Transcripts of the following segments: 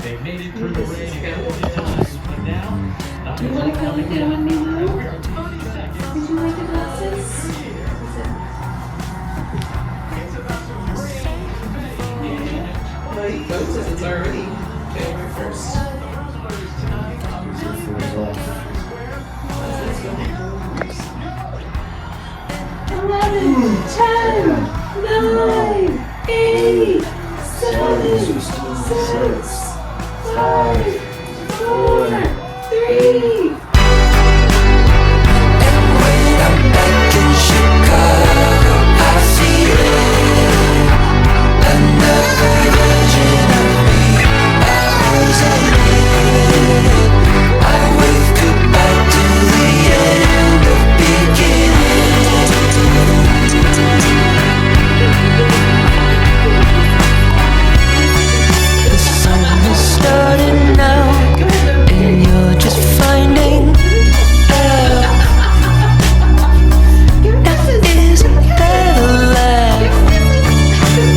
They've made it through the This rain is a good. couple of times, but now You numbers want are to go look coming at in. on me, And Lou? we are 30 Did seconds you like the before the glasses? new year. Is it? It's about to rain in Well, you go to it's already January 1st. the Brazzers tonight. Times Square. What's this one? Go! 11, 10, 9, 8, 7, 6, 5, 4, 3. Starting now, and you're just finding out. Isn't that a laugh?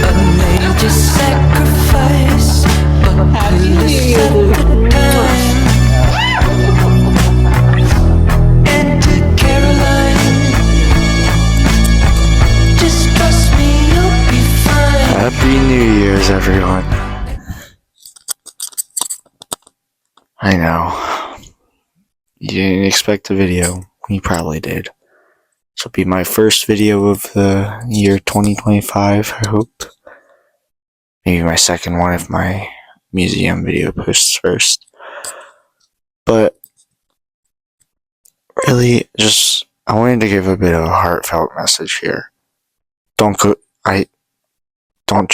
A major sacrifice, but could have set the time. Enter Caroline. Just trust me, you'll be fine. Happy New Year's, everyone. I know. You didn't expect a video. You probably did. This will be my first video of the year 2025, I hope. Maybe my second one if my museum video posts first. But really, I wanted to give a bit of a heartfelt message here. Don't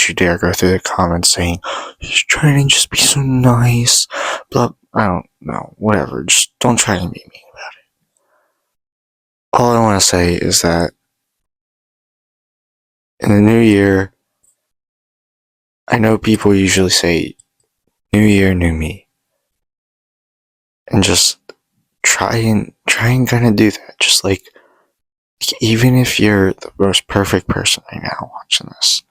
you dare go through the comments saying, he's trying to just be so nice, blah, I don't know, whatever, just don't try to be mean about it. All I want to say is that in the new year, I know people usually say, new year, new me, and just try and kind of do that, just like, even if you're the most perfect person right now watching this,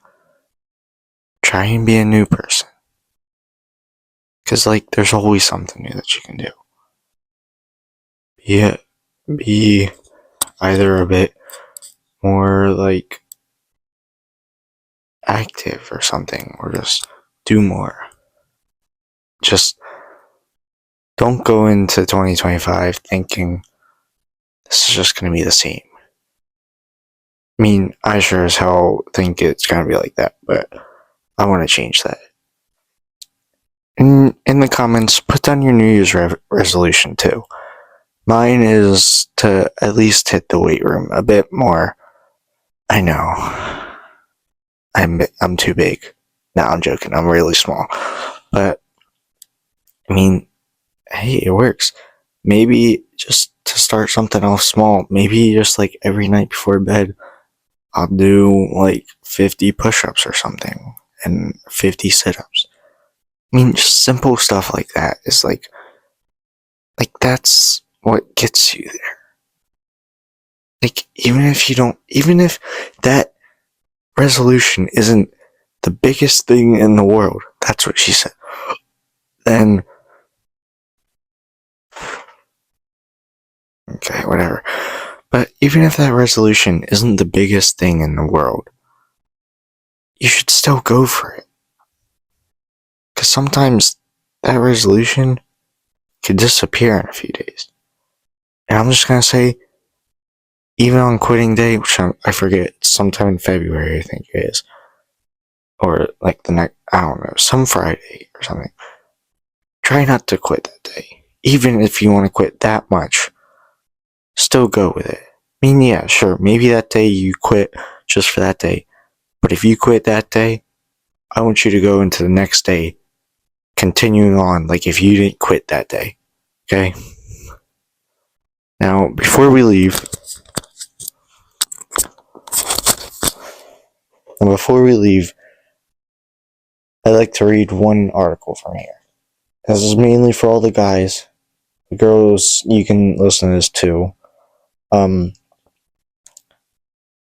try and be a new person. Because, like, there's always something new that you can do. Be either a bit more, like, active or something, or just do more. Just don't go into 2025 thinking this is just going to be the same. I mean, I sure as hell think it's going to be like that, but I want to change that. In the comments, put down your New Year's resolution too. Mine is to at least hit the weight room a bit more. I know. I'm too big. No, I'm joking. I'm really small. But, I mean, hey, it works. Maybe just to start something off small, maybe just like every night before bed, I'll do like 50 push-ups or something and 50 sit-ups. I mean, just simple stuff like that is like that's what gets you there. Like, even if that resolution isn't the biggest thing in the world, that's what she said, then, okay, whatever. But even if that resolution isn't the biggest thing in the world, you should still go for it. Because sometimes that resolution could disappear in a few days. And I'm just going to say, even on quitting day, which I forget, sometime in February, I think it is, or like the next, I don't know, some Friday or something, try not to quit that day. Even if you want to quit that much, still go with it. I mean, yeah, sure, maybe that day you quit just for that day, but if you quit that day, I want you to go into the next day continuing on like if you didn't quit that day. Okay? Now, before we leave, I'd like to read one article from here. This is mainly for all the guys. The girls, you can listen to this too. I'd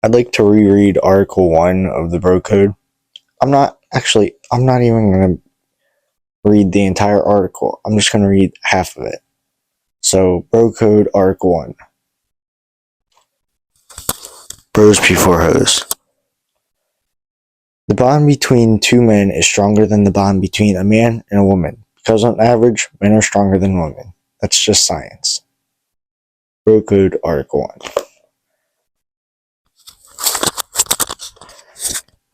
like to reread Article 1 of the Bro Code. I'm not even gonna read the entire article. I'm just going to read half of it. So, Bro Code Article 1. Bros before hoes. The bond between two men is stronger than the bond between a man and a woman, because on average, men are stronger than women. That's just science. Bro Code Article 1.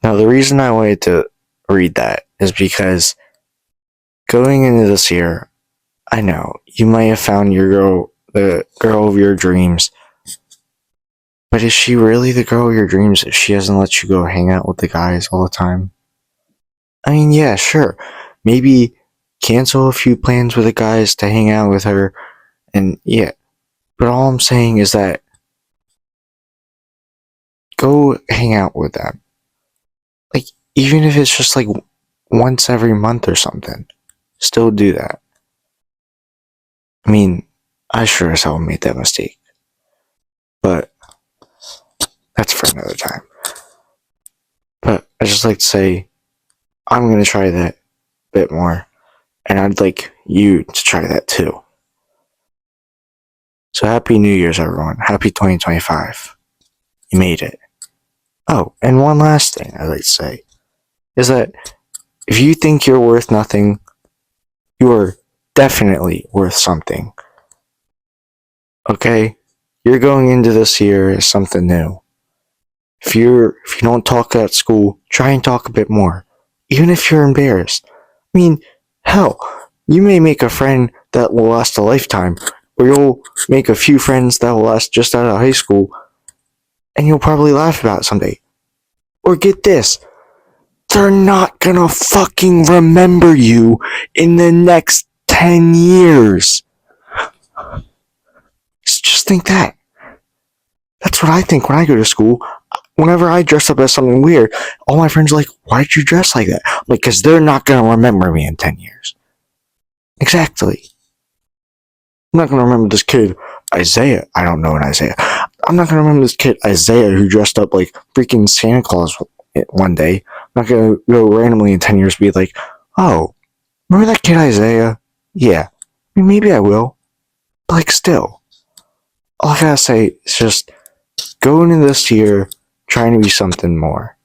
Now, the reason I wanted to read that is because going into this year, I know you might have found your girl, the girl of your dreams, but is she really the girl of your dreams if she doesn't let you go hang out with the guys all the time? I mean, yeah, sure. Maybe cancel a few plans with the guys to hang out with her, and yeah. But all I'm saying is that go hang out with them. Like, even if it's just like once every month or something, still do that. I mean, I sure as hell made that mistake. But that's for another time. But I just like to say, I'm going to try that a bit more. And I'd like you to try that too. So happy New Year's, everyone. Happy 2025. You made it. Oh, and one last thing I'd like to say is that if you think you're worth nothing, you are definitely worth something. Okay? You're going into this year as something new. If you don't talk at school, try and talk a bit more. Even if you're embarrassed. I mean, hell, you may make a friend that will last a lifetime, or you'll make a few friends that will last just out of high school, and you'll probably laugh about it someday. Or get this, they're not gonna fucking remember you in the next 10 years. Just think that. That's what I think when I go to school. Whenever I dress up as something weird, all my friends are like, why'd you dress like that? I'm like, because they're not going to remember me in 10 years. Exactly. I'm not going to remember this kid, Isaiah. I don't know an Isaiah. I'm not going to remember this kid, Isaiah, who dressed up like freaking Santa Claus one day. I'm not going to go randomly in 10 years be like, oh, remember that kid, Isaiah? Yeah. I mean, maybe I will. But like, still. All I gotta say is just go into this year trying to be something more.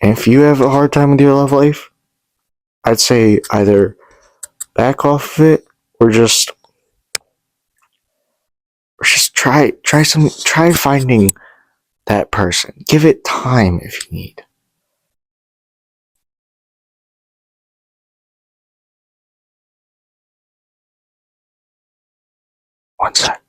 And if you have a hard time with your love life, I'd say either back off of it or just try finding that person. Give it time if you need. One sec.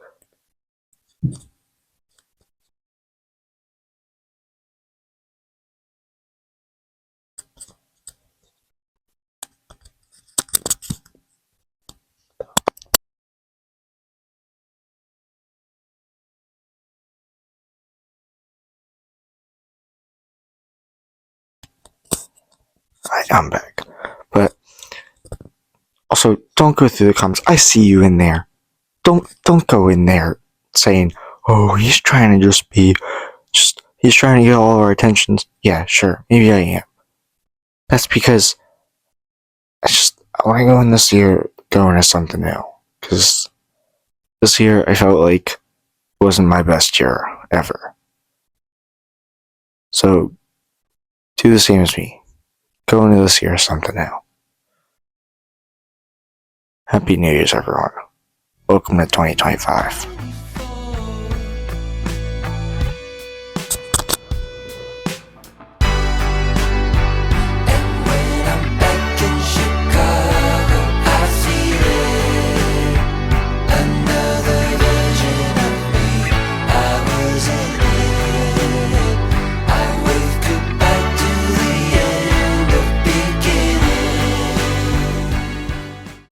I'm back. But also, don't go through the comments. I see you in there. Don't go in there saying, oh, he's trying to he's trying to get all of our attentions. Yeah, sure, maybe I am. That's because I want to go in this year going into something new. Because this year I felt like it wasn't my best year ever. So, do the same as me. Go into this year something new. Happy New Year's, everyone. Welcome to 2025.